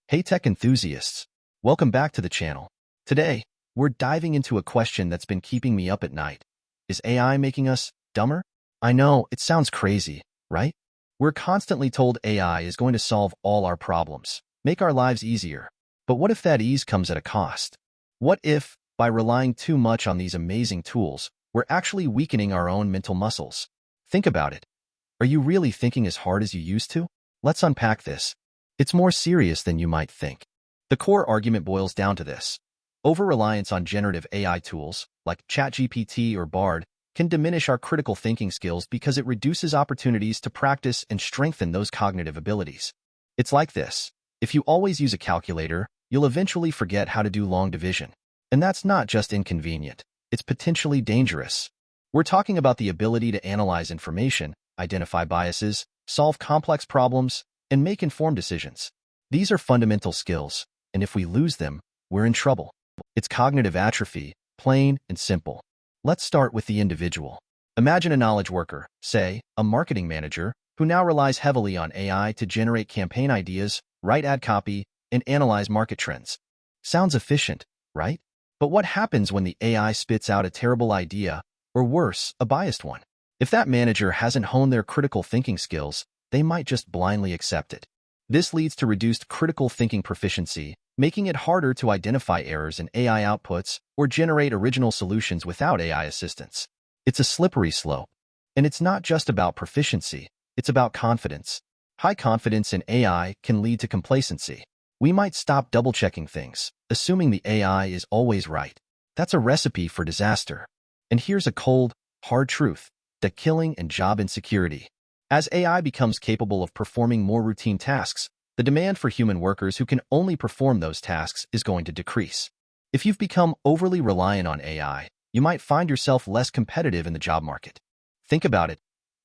Hey tech enthusiasts, welcome back to the channel. Today, we're diving into a question that's been keeping me up at night. Is AI making us dumber? I know, it sounds crazy, right? We're constantly told AI is going to solve all our problems, make our lives easier. But what if that ease comes at a cost? What if, by relying too much on these amazing tools, we're actually weakening our own mental muscles? Think about it. Are you really thinking as hard as you used to? Let's unpack this. It's more serious than you might think. The core argument boils down to this. Over-reliance on generative AI tools, like ChatGPT or Bard, can diminish our critical thinking skills because it reduces opportunities to practice and strengthen those cognitive abilities. It's like this. If you always use a calculator, you'll eventually forget how to do long division. And that's not just inconvenient. It's potentially dangerous. We're talking about the ability to analyze information, identify biases, solve complex problems, and make informed decisions. These are fundamental skills, and if we lose them, we're in trouble. It's cognitive atrophy, plain and simple. Let's start with the individual. Imagine a knowledge worker, say, a marketing manager, who now relies heavily on AI to generate campaign ideas, write ad copy, and analyze market trends. Sounds efficient, right? But what happens when the AI spits out a terrible idea, or worse, a biased one? If that manager hasn't honed their critical thinking skills, they might just blindly accept it. This leads to reduced critical thinking proficiency, making it harder to identify errors in AI outputs or generate original solutions without AI assistance. It's a slippery slope. And it's not just about proficiency, it's about confidence. High confidence in AI can lead to complacency. We might stop double-checking things, assuming the AI is always right. That's a recipe for disaster. And here's a cold, hard truth: the killing and job insecurity. As AI becomes capable of performing more routine tasks, the demand for human workers who can only perform those tasks is going to decrease. If you've become overly reliant on AI, you might find yourself less competitive in the job market. Think about it.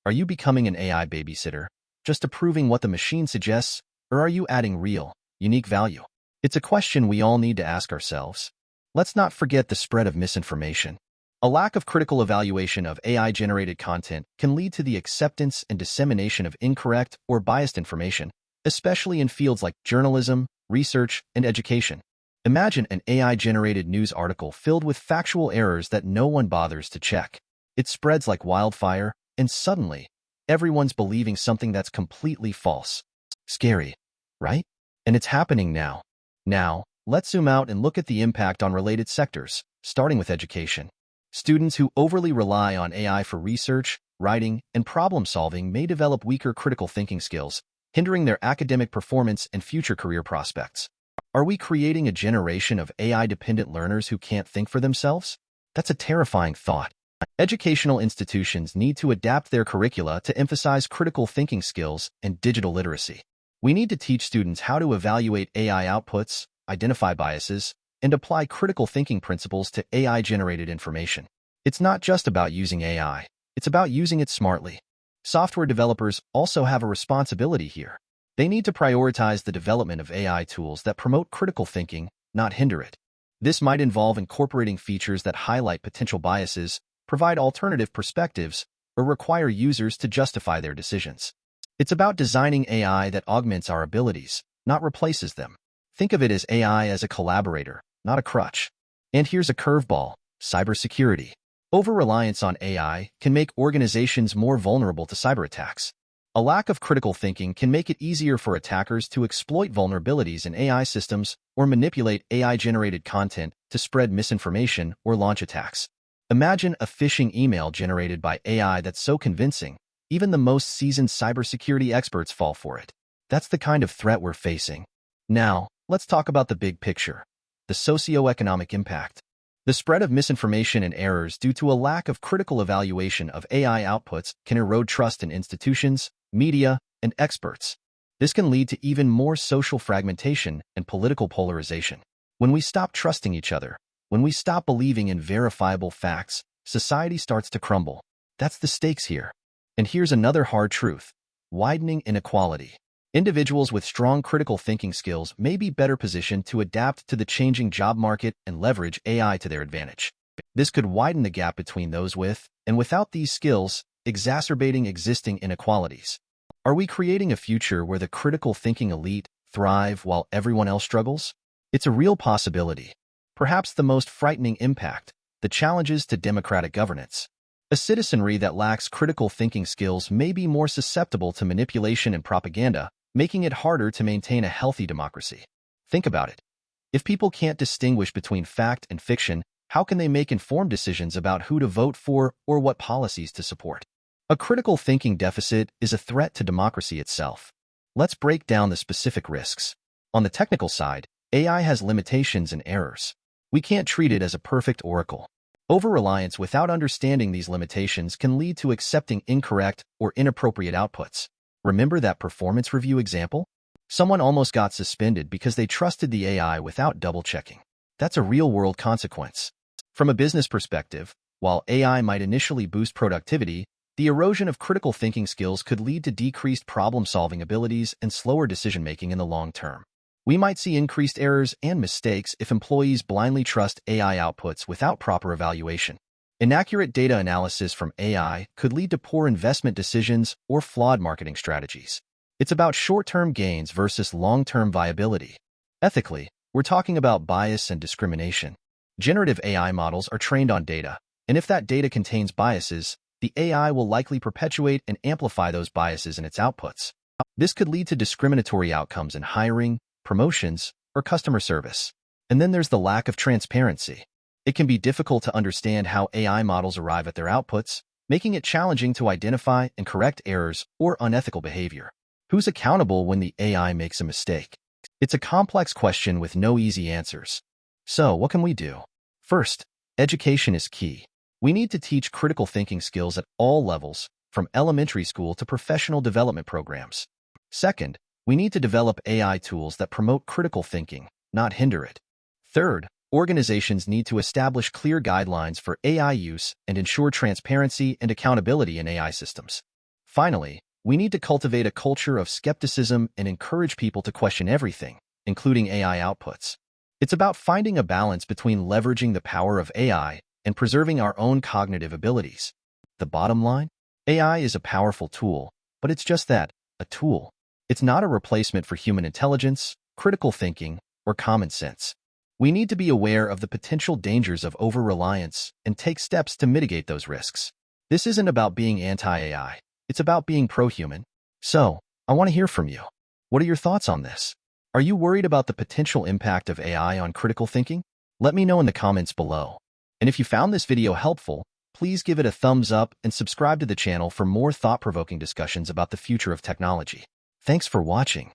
Are you becoming an AI babysitter, just approving what the machine suggests, or are you adding real, unique value? It's a question we all need to ask ourselves. Let's not forget the spread of misinformation. A lack of critical evaluation of AI-generated content can lead to the acceptance and dissemination of incorrect or biased information, especially in fields like journalism, research, and education. Imagine an AI-generated news article filled with factual errors that no one bothers to check. It spreads like wildfire, and suddenly, everyone's believing something that's completely false. Scary, right? And it's happening now. Now, let's zoom out and look at the impact on related sectors, starting with education. Students who overly rely on AI for research, writing, and problem-solving may develop weaker critical thinking skills, hindering their academic performance and future career prospects. Are we creating a generation of AI-dependent learners who can't think for themselves? That's a terrifying thought. Educational institutions need to adapt their curricula to emphasize critical thinking skills and digital literacy. We need to teach students how to evaluate AI outputs, identify biases, and apply critical thinking principles to AI-generated information. It's not just about using AI, it's about using it smartly. Software developers also have a responsibility here. They need to prioritize the development of AI tools that promote critical thinking, not hinder it. This might involve incorporating features that highlight potential biases, provide alternative perspectives, or require users to justify their decisions. It's about designing AI that augments our abilities, not replaces them. Think of it as AI as a collaborator, not a crutch. And here's a curveball: cybersecurity. Over-reliance on AI can make organizations more vulnerable to cyber attacks. A lack of critical thinking can make it easier for attackers to exploit vulnerabilities in AI systems or manipulate AI-generated content to spread misinformation or launch attacks. Imagine a phishing email generated by AI that's so convincing, even the most seasoned cybersecurity experts fall for it. That's the kind of threat we're facing. Now, let's talk about the big picture: the socioeconomic impact. The spread of misinformation and errors due to a lack of critical evaluation of AI outputs can erode trust in institutions, media, and experts. This can lead to even more social fragmentation and political polarization. When we stop trusting each other, when we stop believing in verifiable facts, society starts to crumble. That's the stakes here. And here's another hard truth: widening inequality. Individuals with strong critical thinking skills may be better positioned to adapt to the changing job market and leverage AI to their advantage. This could widen the gap between those with and without these skills, exacerbating existing inequalities. Are we creating a future where the critical thinking elite thrive while everyone else struggles? It's a real possibility. Perhaps the most frightening impact, the challenges to democratic governance. A citizenry that lacks critical thinking skills may be more susceptible to manipulation and propaganda, making it harder to maintain a healthy democracy. Think about it. If people can't distinguish between fact and fiction, how can they make informed decisions about who to vote for or what policies to support? A critical thinking deficit is a threat to democracy itself. Let's break down the specific risks. On the technical side, AI has limitations and errors. We can't treat it as a perfect oracle. Over-reliance without understanding these limitations can lead to accepting incorrect or inappropriate outputs. Remember that performance review example? Someone almost got suspended because they trusted the AI without double-checking. That's a real-world consequence. From a business perspective, while AI might initially boost productivity, the erosion of critical thinking skills could lead to decreased problem-solving abilities and slower decision-making in the long term. We might see increased errors and mistakes if employees blindly trust AI outputs without proper evaluation. Inaccurate data analysis from AI could lead to poor investment decisions or flawed marketing strategies. It's about short-term gains versus long-term viability. Ethically, we're talking about bias and discrimination. Generative AI models are trained on data, and if that data contains biases, the AI will likely perpetuate and amplify those biases in its outputs. This could lead to discriminatory outcomes in hiring, promotions, or customer service. And then there's the lack of transparency. It can be difficult to understand how AI models arrive at their outputs, making it challenging to identify and correct errors or unethical behavior. Who's accountable when the AI makes a mistake? It's a complex question with no easy answers. So, what can we do? First, education is key. We need to teach critical thinking skills at all levels, from elementary school to professional development programs. Second, we need to develop AI tools that promote critical thinking, not hinder it. Third, organizations need to establish clear guidelines for AI use and ensure transparency and accountability in AI systems. Finally, we need to cultivate a culture of skepticism and encourage people to question everything, including AI outputs. It's about finding a balance between leveraging the power of AI and preserving our own cognitive abilities. The bottom line? AI is a powerful tool, but it's just that, a tool. It's not a replacement for human intelligence, critical thinking, or common sense. We need to be aware of the potential dangers of over-reliance and take steps to mitigate those risks. This isn't about being anti-AI. It's about being pro-human. So, I want to hear from you. What are your thoughts on this? Are you worried about the potential impact of AI on critical thinking? Let me know in the comments below. And if you found this video helpful, please give it a thumbs up and subscribe to the channel for more thought-provoking discussions about the future of technology. Thanks for watching.